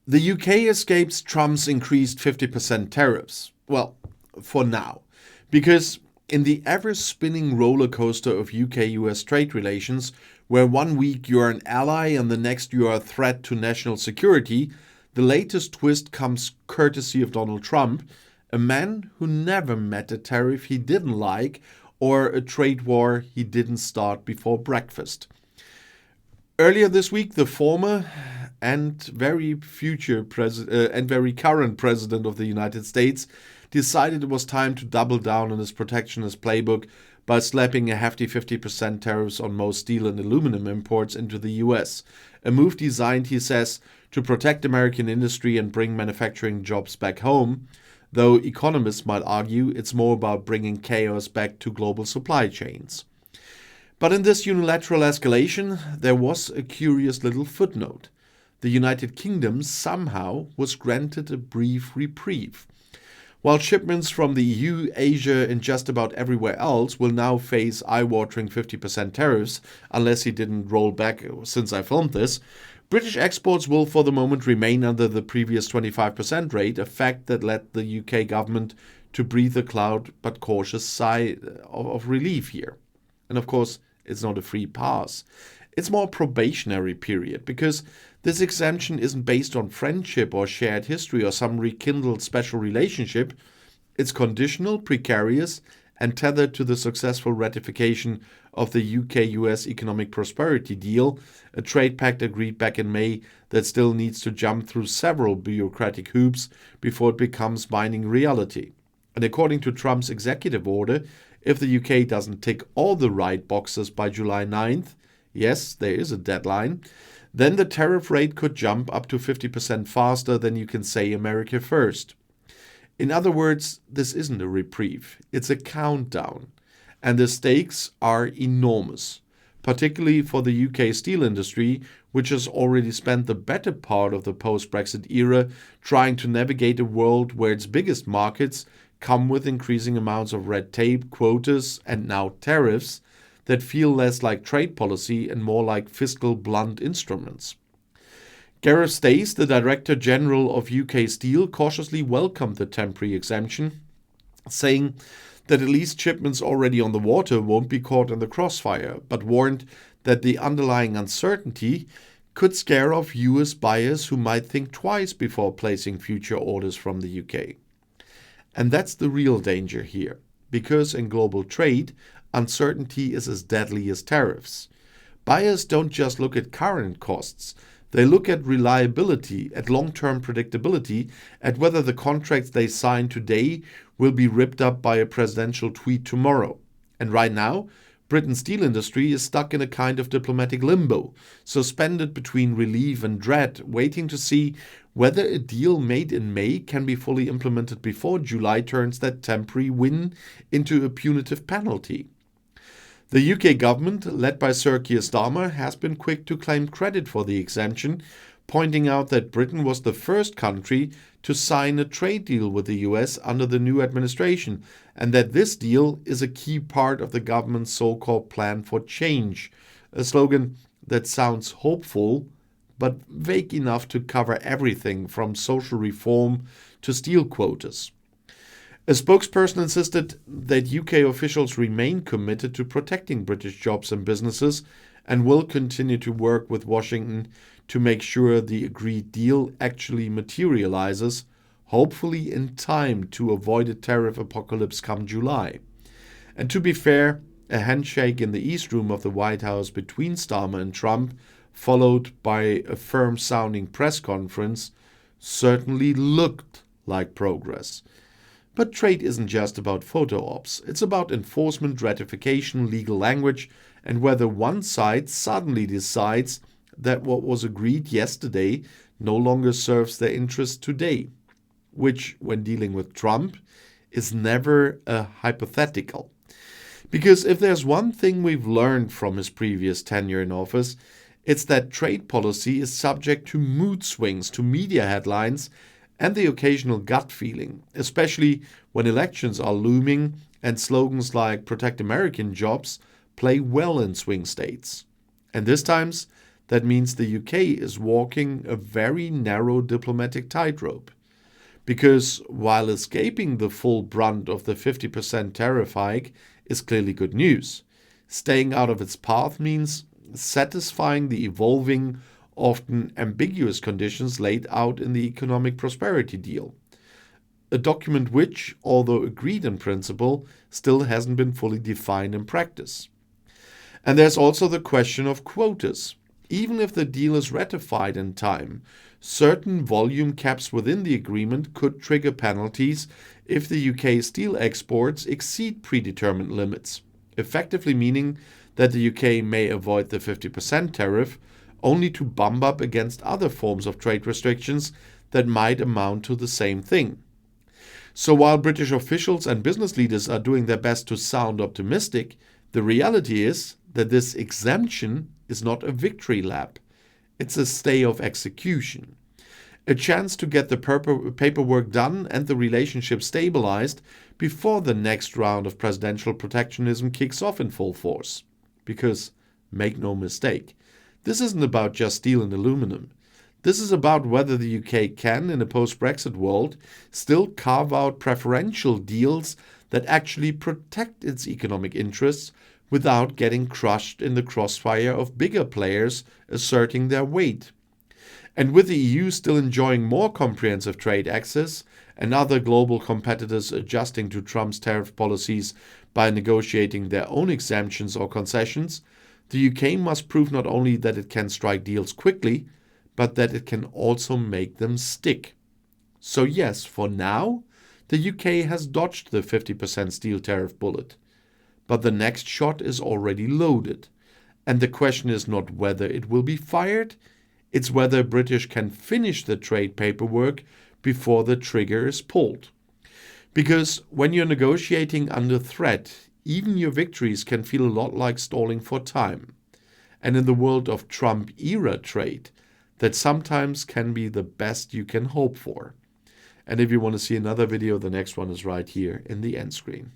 The UK escapes Trump's increased 50% tariffs. Well, for now. Because in the ever-spinning roller coaster of UK-US trade relations, where one week you're an ally and the next you are a threat to national security, the latest twist comes courtesy of Donald Trump, a man who never met a tariff he didn't like or a trade war he didn't start before breakfast. Earlier this week, the former and very current president of the United States decided it was time to double down on his protectionist playbook by slapping a hefty 50% tariffs on most steel and aluminum imports into the US. A move designed, he says, to protect American industry and bring manufacturing jobs back home, though economists might argue it's more about bringing chaos back to global supply chains. But in this unilateral escalation, there was a curious little footnote. The United Kingdom somehow was granted a brief reprieve. While shipments from the EU, Asia, and just about everywhere else will now face eye-watering 50% tariffs, unless he didn't roll back since I filmed this, British exports will for the moment remain under the previous 25% rate, a fact that led the UK government to breathe a loud but cautious sigh of relief here. And of course, it's not a free pass. It's more a probationary period because this exemption isn't based on friendship or shared history or some rekindled special relationship. It's conditional, precarious, and tethered to the successful ratification of the UK-US Economic Prosperity Deal, a trade pact agreed back in May that still needs to jump through several bureaucratic hoops before it becomes binding reality. And according to Trump's executive order, if the UK doesn't tick all the right boxes by July 9th, yes, there is a deadline, then the tariff rate could jump up to 50% faster than you can say America first. In other words, this isn't a reprieve, it's a countdown. And the stakes are enormous, particularly for the UK steel industry, which has already spent the better part of the post-Brexit era trying to navigate a world where its biggest markets come with increasing amounts of red tape, quotas, and now tariffs that feel less like trade policy and more like fiscal blunt instruments. Gareth Stace, the Director General of UK Steel, cautiously welcomed the temporary exemption, saying that at least shipments already on the water won't be caught in the crossfire, but warned that the underlying uncertainty could scare off US buyers who might think twice before placing future orders from the UK. And that's the real danger here, because in global trade, uncertainty is as deadly as tariffs. Buyers don't just look at current costs, they look at reliability, at long-term predictability, at whether the contracts they sign today will be ripped up by a presidential tweet tomorrow. And right now, Britain's steel industry is stuck in a kind of diplomatic limbo, suspended between relief and dread, waiting to see whether a deal made in May can be fully implemented before July turns that temporary win into a punitive penalty. The UK government, led by Sir Keir Starmer, has been quick to claim credit for the exemption, pointing out that Britain was the first country to sign a trade deal with the US under the new administration, and that this deal is a key part of the government's so-called plan for change, a slogan that sounds hopeful, but vague enough to cover everything from social reform to steel quotas. A spokesperson insisted that UK officials remain committed to protecting British jobs and businesses and will continue to work with Washington to make sure the agreed deal actually materializes, hopefully in time to avoid a tariff apocalypse come July. And to be fair, a handshake in the East Room of the White House between Starmer and Trump, followed by a firm-sounding press conference, certainly looked like progress. But trade isn't just about photo ops. It's about enforcement, ratification, legal language, and whether one side suddenly decides that what was agreed yesterday no longer serves their interests today, which, when dealing with Trump, is never a hypothetical. Because if there's one thing we've learned from his previous tenure in office, it's that trade policy is subject to mood swings, to media headlines, and the occasional gut feeling, especially when elections are looming and slogans like "Protect American Jobs" play well in swing states. And this time, that means the UK is walking a very narrow diplomatic tightrope. Because while escaping the full brunt of the 50% tariff hike is clearly good news, staying out of its path means satisfying the evolving, often ambiguous conditions laid out in the Economic Prosperity Deal, a document which, although agreed in principle, still hasn't been fully defined in practice. And there's also the question of quotas. Even if the deal is ratified in time, certain volume caps within the agreement could trigger penalties if the UK steel exports exceed predetermined limits, effectively meaning that the UK may avoid the 50% tariff only to bump up against other forms of trade restrictions that might amount to the same thing. So while British officials and business leaders are doing their best to sound optimistic, the reality is that this exemption is not a victory lap. It's a stay of execution. A chance to get the paperwork done and the relationship stabilized before the next round of presidential protectionism kicks off in full force. Because, make no mistake, this isn't about just steel and aluminum. This is about whether the UK can, in a post-Brexit world, still carve out preferential deals that actually protect its economic interests without getting crushed in the crossfire of bigger players asserting their weight. And with the EU still enjoying more comprehensive trade access and other global competitors adjusting to Trump's tariff policies by negotiating their own exemptions or concessions, the UK must prove not only that it can strike deals quickly, but that it can also make them stick. So yes, for now, the UK has dodged the 50% steel tariff bullet. But the next shot is already loaded. And the question is not whether it will be fired, it's whether British can finish the trade paperwork before the trigger is pulled. Because when you're negotiating under threat, even your victories can feel a lot like stalling for time. And in the world of Trump-era trade, that sometimes can be the best you can hope for. And if you want to see another video, the next one is right here in the end screen.